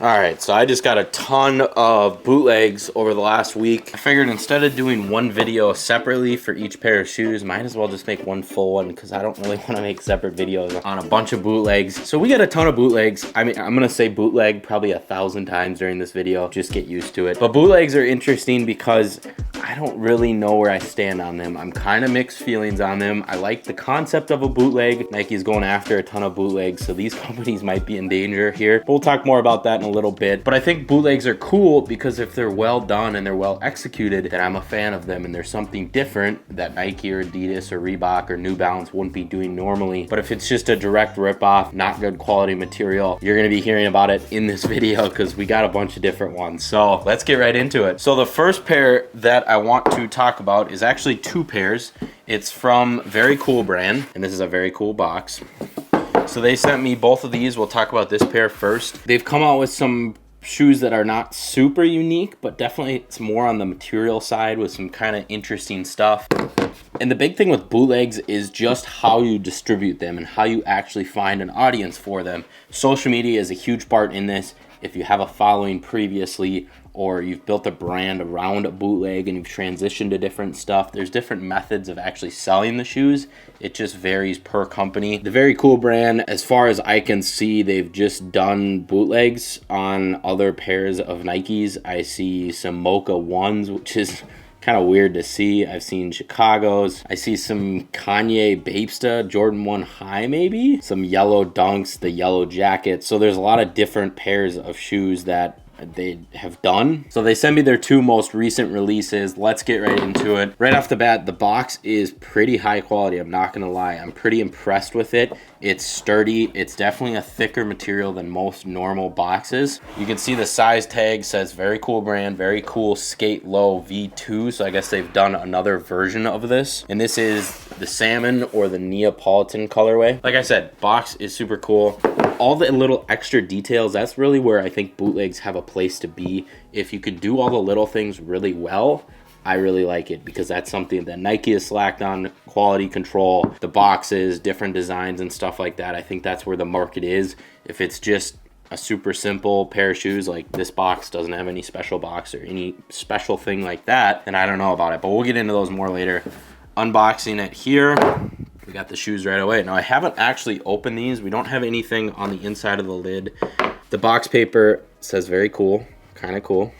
All right, so I just got a ton of bootlegs over the last week. I figured instead of doing one video separately for each pair of shoes, might as well just make one full one because I don't really want to make separate videos on a bunch of bootlegs. So we got a ton of bootlegs. I mean, I'm gonna say bootleg probably 1,000 times during this video. Just get used to it. But bootlegs are interesting because I don't really know where I stand on them. I'm kind of mixed feelings on them. I like the concept of a bootleg. Nike's going after a ton of bootlegs, so these companies might be in danger here. But we'll talk more about that in a little bit. But I think bootlegs are cool because if they're well done and they're well executed, then I'm a fan of them, and there's something different that Nike or Adidas or Reebok or New Balance wouldn't be doing normally. But if it's just a direct ripoff, not good quality material, you're gonna be hearing about it in this video because we got a bunch of different ones. So let's get right into it. So the first pair that I want to talk about is actually two pairs. It's from Very Cool brand, and this is a very cool box. So they sent me both of these. We'll talk about this pair first. They've come out with some shoes that are not super unique, but definitely it's more on the material side with some kind of interesting stuff. And the big thing with bootlegs is just how you distribute them and how you actually find an audience for them. Social media is a huge part in this. If you have a following previously, or you've built a brand around a bootleg and you've transitioned to different stuff, there's different methods of actually selling the shoes. It just varies per company. The Very Cool brand, as far as I can see, they've just done bootlegs on other pairs of Nikes. I see some Mocha 1s, which is kind of weird to see. I've seen Chicago's. I see some Kanye Bapesta Jordan 1 High, maybe. Some yellow Dunks, the yellow jacket. So there's a lot of different pairs of shoes that they have done. So they sent me their two most recent releases. Let's get right into it. Right off the bat, the box is pretty high quality. I'm not gonna lie. I'm pretty impressed with it. It's sturdy. It's definitely a thicker material than most normal boxes. You can see the size tag says Very Cool brand, Very Cool Skate Low V2. So I guess they've done another version of this. And this is the salmon or the Neapolitan colorway. Like I said, box is super cool. All the little extra details, that's really where I think bootlegs have a place to be. If you could do all the little things really well, I really like it because that's something that Nike has slacked on. Quality control, the boxes, different designs and stuff like that. I think that's where the market is. If it's just a super simple pair of shoes, like this box doesn't have any special box or any special thing like that, then I don't know about it, but we'll get into those more later. Unboxing it here. We got the shoes right away. Now I haven't actually opened these. We don't have anything on the inside of the lid. The box paper says Very Cool, kind of cool.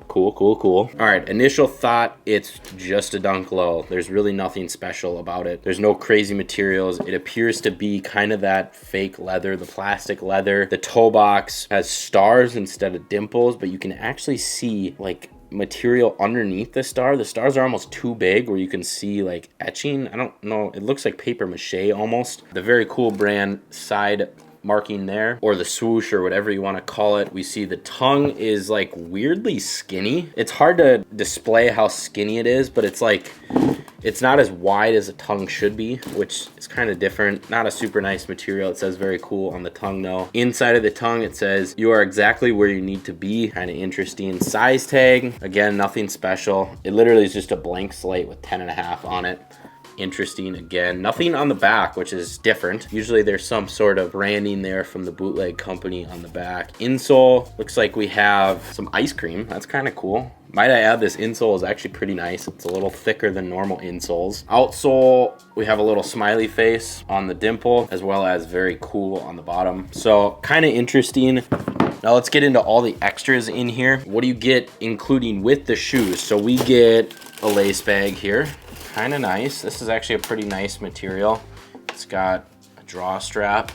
Cool. All right, initial thought, it's just a Dunk Low. There's really nothing special about it. There's no crazy materials. It appears to be kind of that fake leather, the plastic leather. The toe box has stars instead of dimples, but you can actually see like material underneath the star. The stars are almost too big where you can see like etching. I don't know, it looks like paper mache almost. The Very Cool brand side marking there, or the swoosh or whatever you want to call it. We see the tongue is like weirdly skinny. It's hard to display how skinny it is, but it's like it's not as wide as a tongue should be, which is kind of different. Not a super nice material. It says Very Cool on the tongue though. Inside of the tongue it says you are exactly where you need to be. Kind of interesting. Size tag, again, nothing special. It literally is just a blank slate with 10.5 on it. Interesting again. Nothing on the back, which is different. Usually there's some sort of branding there from the bootleg company on the back. Insole, looks like we have some ice cream. That's kind of cool. Might I add, this insole is actually pretty nice. It's a little thicker than normal insoles. Outsole, we have a little smiley face on the dimple, as well as Very Cool on the bottom. So kind of interesting. Now let's get into all the extras in here. What do you get including with the shoes? So we get a lace bag here. Kind of nice. This is actually a pretty nice material. It's got a draw strap.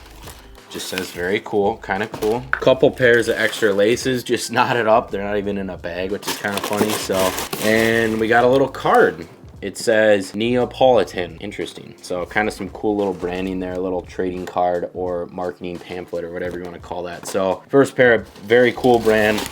Just says Very Cool, kind of cool. Couple pairs of extra laces, just knotted up. They're not even in a bag, which is kind of funny. So, and we got a little card. It says Neapolitan. Interesting. So kind of some cool little branding there, a little trading card or marketing pamphlet or whatever you want to call that. So first pair of Very Cool brand.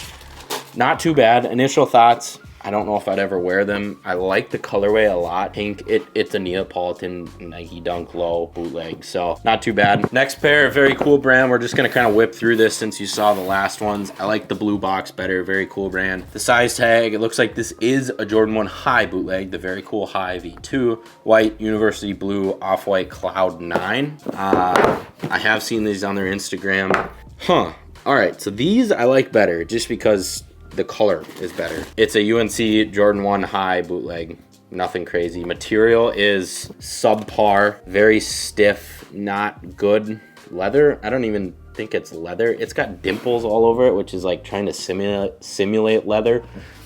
Not too bad. Initial thoughts, I don't know if I'd ever wear them. I like the colorway a lot. Pink, it's a Neapolitan Nike Dunk Low bootleg, so not too bad. Next pair, Very Cool brand. We're just gonna kind of whip through this since you saw the last ones. I like the blue box better, Very Cool brand. The size tag, it looks like this is a Jordan 1 High bootleg, the Very Cool High V2. White, University Blue, Off-White Cloud 9. I have seen these on their Instagram. All right, so these I like better just because the color is better. It's a UNC Jordan 1 high bootleg. Nothing crazy. Material is subpar, very stiff, not good leather. I don't even think it's leather. It's got dimples all over it, which is like trying to simulate leather,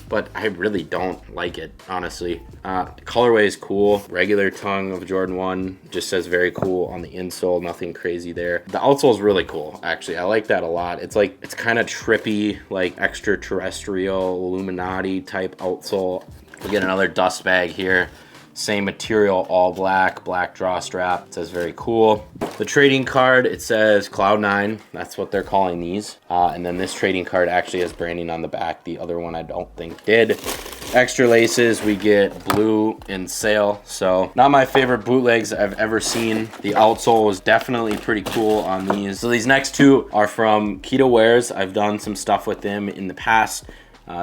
but I really don't like it, honestly. Colorway is cool. Regular tongue of Jordan 1 just says very cool on the insole, nothing crazy there. The outsole is really cool, actually. I like that a lot. It's like, it's kind of trippy, like extraterrestrial, Illuminati type outsole. We get another dust bag here. Same material, all black, black draw strap. It says very cool. The trading card, it says Cloud9. That's what they're calling these. And then this trading card actually has branding on the back. The other one I don't think did. Extra laces, we get blue in sail. So not my favorite bootlegs I've ever seen. The outsole is definitely pretty cool on these. So these next two are from Keto Wears. I've done some stuff with them in the past.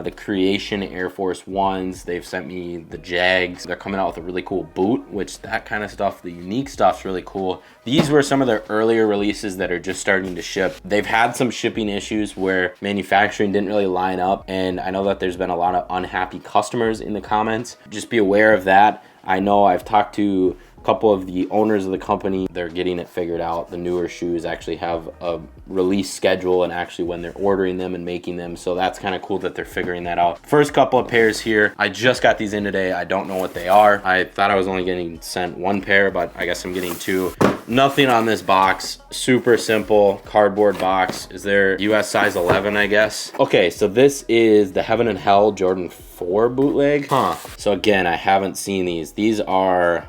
The Creation Air Force Ones, they've sent me the Jags. They're coming out with a really cool boot, which that kind of stuff, the unique stuff's really cool. These were some of their earlier releases that are just starting to ship. They've had some shipping issues where manufacturing didn't really line up, and I know that there's been a lot of unhappy customers in the comments. Just be aware of that. I know I've talked to a couple of the owners of the company. They're getting it figured out. The newer shoes actually have a release schedule and actually when they're ordering them and making them. So that's kind of cool that they're figuring that out. First couple of pairs here. I just got these in today. I don't know what they are. I thought I was only getting sent one pair, but I guess I'm getting two. Nothing on this box. Super simple cardboard box. Is there US size 11, I guess? Okay, so this is the Heaven and Hell Jordan 4 bootleg. So again, I haven't seen these. These are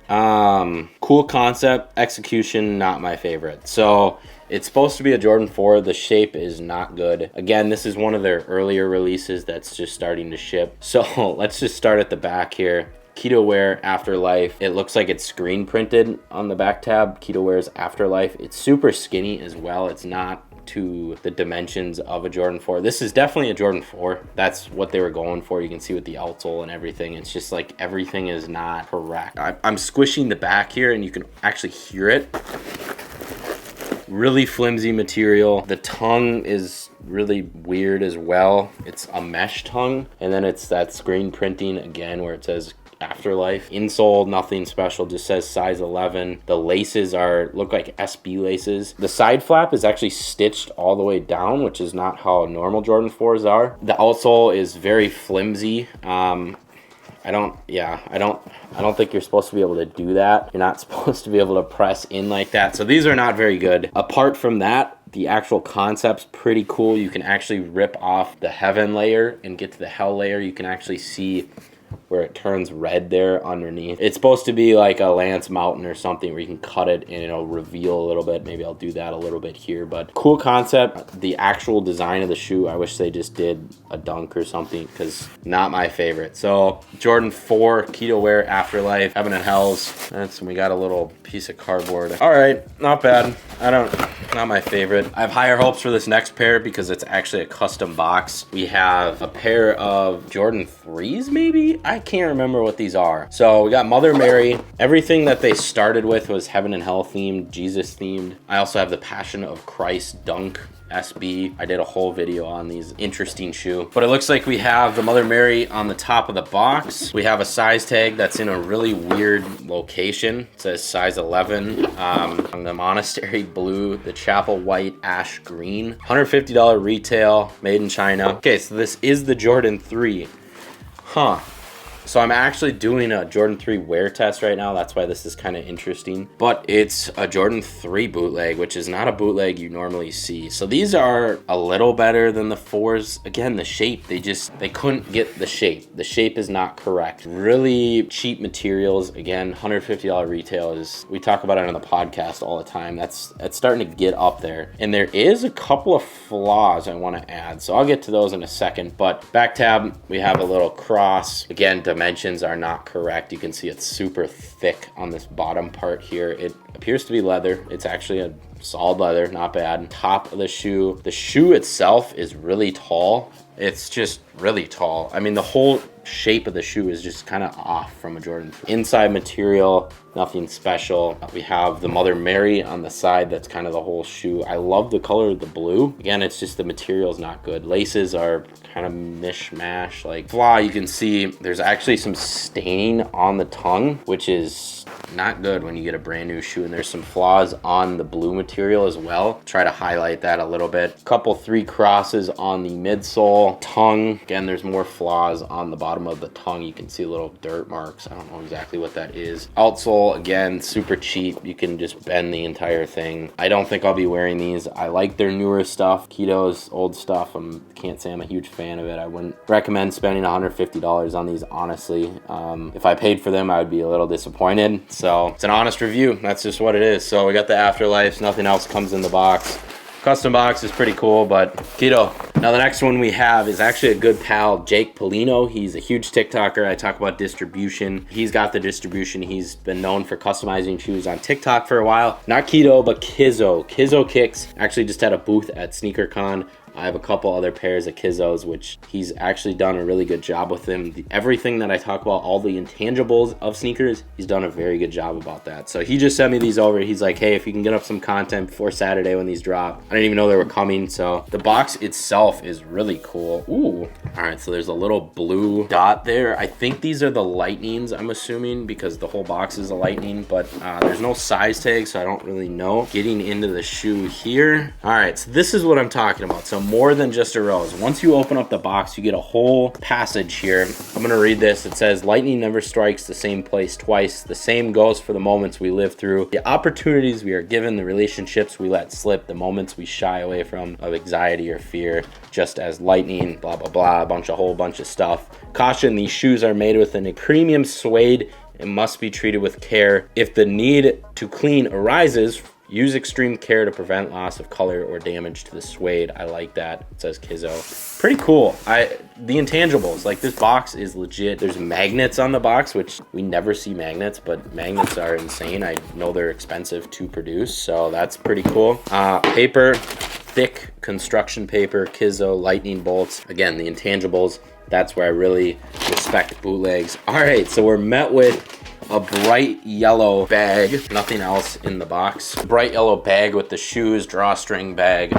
cool concept, execution not my favorite. So it's supposed to be a Jordan 4. The shape is not good. Again, this is one of their earlier releases that's just starting to ship. So let's just start at the back here. Keto Wear Afterlife. It looks like it's screen printed on the back tab. Keto Wear's Afterlife. It's super skinny as well. It's not to the dimensions of a Jordan 4. This is definitely a Jordan 4. That's what they were going for. You can see with the outsole and everything. It's just like everything is not correct. I'm squishing the back here and you can actually hear it. Really flimsy material. The tongue is really weird as well. It's a mesh tongue, and then it's that screen printing again where it says Afterlife. Insole, nothing special, just says size 11. The laces look like SB laces. The side flap is actually stitched all the way down, which is not how normal Jordan 4s are. The outsole is very flimsy. I don't think you're supposed to be able to do that. You're not supposed to be able to press in like that. So these are not very good. Apart from that, the actual concept's pretty cool. You can actually rip off the heaven layer and get to the hell layer. You can actually see where it turns red there underneath. It's supposed to be like a Lance Mountain or something where you can cut it and it'll reveal a little bit. Maybe I'll do that a little bit here, but cool concept. The actual design of the shoe, I wish they just did a dunk or something because not my favorite. So Jordan 4 Keto Wear Afterlife, Heaven and Hells. We got a little piece of cardboard. All right, not bad. Not my favorite. I have higher hopes for this next pair because it's actually a custom box. We have a pair of Jordan 3s maybe? I can't remember what these are. So we got Mother Mary. Everything that they started with was Heaven and Hell themed, Jesus themed. I also have the Passion of Christ Dunk SB. I did a whole video on these. Interesting shoe. But it looks like we have the Mother Mary on the top of the box. We have a size tag that's in a really weird location. It says size 11. On the Monastery Blue, the Chapel White Ash Green. $150 retail, made in China. Okay, so this is the Jordan 3. So I'm actually doing a Jordan 3 wear test right now. That's why this is kind of interesting. But it's a Jordan 3 bootleg, which is not a bootleg you normally see. So these are a little better than the 4s. Again, the shape, they couldn't get the shape. The shape is not correct. Really cheap materials. Again, $150 retail is, we talk about it on the podcast all the time. That's starting to get up there. And there is a couple of flaws I want to add. So I'll get to those in a second. But back tab, we have a little cross. Again, dimensions are not correct. You can see it's super thick on this bottom part here. It appears to be leather. It's actually a solid leather, not bad. Top of the shoe. The shoe itself is really tall. It's just really tall. I mean, the whole shape of the shoe is just kind of off from a Jordan 3. Inside material, nothing special. We have the Mother Mary on the side. That's kind of the whole shoe. I love the color of the blue. Again, it's just the material is not good. Laces are kind of mishmash. Like flaw, you can see there's actually some staining on the tongue, which is not good when you get a brand new shoe, and there's some flaws on the blue material as well. Try to highlight that a little bit. Couple 3 crosses on the midsole. Tongue, again, there's more flaws on the bottom of the tongue. You can see little dirt marks. I don't know exactly what that is. Outsole, again, super cheap. You can just bend the entire thing. I don't think I'll be wearing these. I like their newer stuff. Keto's old stuff, can't say I'm a huge fan of it. I wouldn't recommend spending $150 on these, honestly. If I paid for them, I would be a little disappointed. So it's an honest review. That's just what it is. So we got the Afterlives. Nothing else comes in the box. Custom box is pretty cool, but keto. Now the next one we have is actually a good pal, Jake Polino. He's a huge TikToker. I talk about distribution. He's got the distribution. He's been known for customizing shoes on TikTok for a while. Not keto, but Kizzo. Kizzo Kicks actually just had a booth at SneakerCon. I have a couple other pairs of Kizzos, which he's actually done a really good job with them. Everything that I talk about, all the intangibles of sneakers, he's done a very good job about that. So he just sent me these over. He's like, hey, if you can get up some content before Saturday when these drop. I didn't even know they were coming. So the box itself is really cool. Ooh. All right, so there's a little blue dot there. I think these are the Lightnings, I'm assuming, because the whole box is a Lightning, but there's no size tag, so I don't really know. Getting into the shoe here. All right, so this is what I'm talking about. So more than just a rose. Once you open up the box, you get a whole passage here. I'm gonna read this. It says, lightning never strikes the same place twice. The same goes for the moments we live through, the opportunities we are given, the relationships we let slip, the moments we shy away from of anxiety or fear, just as lightning, blah, blah, blah, a whole bunch of stuff. Caution, these shoes are made with a premium suede and must be treated with care. If the need to clean arises, use extreme care to prevent loss of color or damage to the suede. I like that. It says Kizzo. Pretty cool. The intangibles, like this box is legit. There's magnets on the box, which we never see magnets, but magnets are insane. I know they're expensive to produce, so that's pretty cool. Paper, thick construction paper, Kizzo, lightning bolts. Again, the intangibles, that's where I really respect bootlegs. All right, so we're met with a bright yellow bag, nothing else in the box. Bright yellow bag with the shoes, drawstring bag.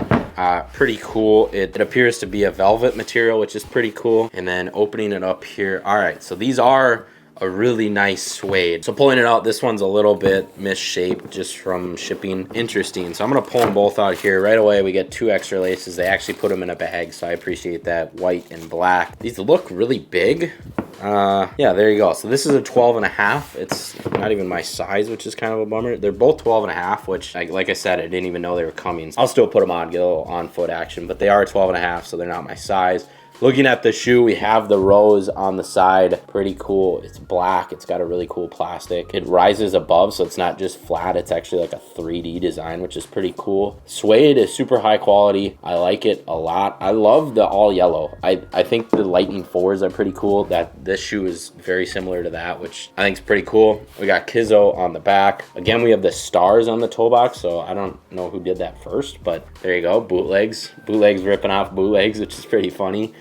Pretty cool. It appears to be a velvet material, which is pretty cool. And then opening it up here. All right, so these are a really nice suede. So pulling it out, this one's a little bit misshaped just from shipping. Interesting. So I'm gonna pull them both out here. Right away, we get 2 extra laces. They actually put them in a bag, so I appreciate that. White and black. These look really big. Yeah, there you go. So this is a 12.5. It's not even my size, which is kind of a bummer. They're both 12.5, which like I said, I didn't even know they were coming. I'll still put them on, get a little on foot action, but they are 12.5, so they're not my size. Looking at the shoe, we have the rose on the side. Pretty cool. It's black. It's got a really cool plastic. It rises above, so it's not just flat. It's actually like a 3D design, which is pretty cool. Suede is super high quality. I like it a lot. I love the all yellow. I think the Lightning 4s are pretty cool. This shoe is very similar to that, which I think is pretty cool. We got Kizzo on the back. Again, we have the stars on the toe box, so I don't know who did that first, but there you go. Bootlegs. Bootlegs ripping off bootlegs, which is pretty funny.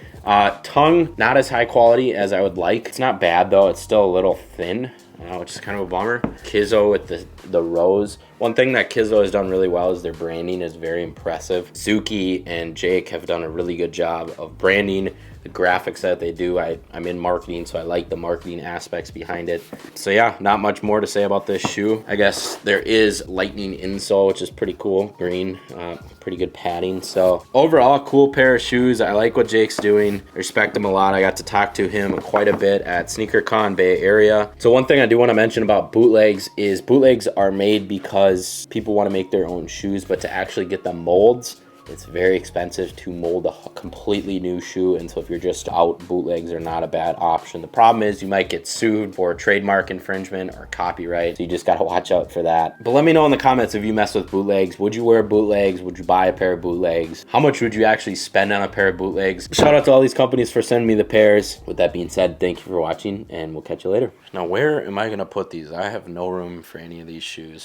Tongue, not as high quality as I would like. It's not bad though, it's still a little thin, which is kind of a bummer. Kizzo with the rose. One thing that Kizzo has done really well is their branding is very impressive. Zuki and Jake have done a really good job of branding. The graphics that they do, I'm in marketing, so I like the marketing aspects behind it. So yeah, not much more to say about this shoe. I guess there is lightning insole, which is pretty cool. Green, pretty good padding. So overall, cool pair of shoes. I like what Jake's doing. I respect him a lot. I got to talk to him quite a bit at SneakerCon Bay Area. So one thing I do want to mention about bootlegs is bootlegs are made because people want to make their own shoes, but to actually get the molds, it's very expensive to mold a completely new shoe, and so if you're just out, bootlegs are not a bad option. The problem is you might get sued for trademark infringement or copyright, so you just got to watch out for that. But let me know in the comments if you mess with bootlegs. Would you wear bootlegs? Would you buy a pair of bootlegs? How much would you actually spend on a pair of bootlegs? Shout out to all these companies for sending me the pairs. With that being said, thank you for watching, and we'll catch you later. Now, where am I going to put these? I have no room for any of these shoes.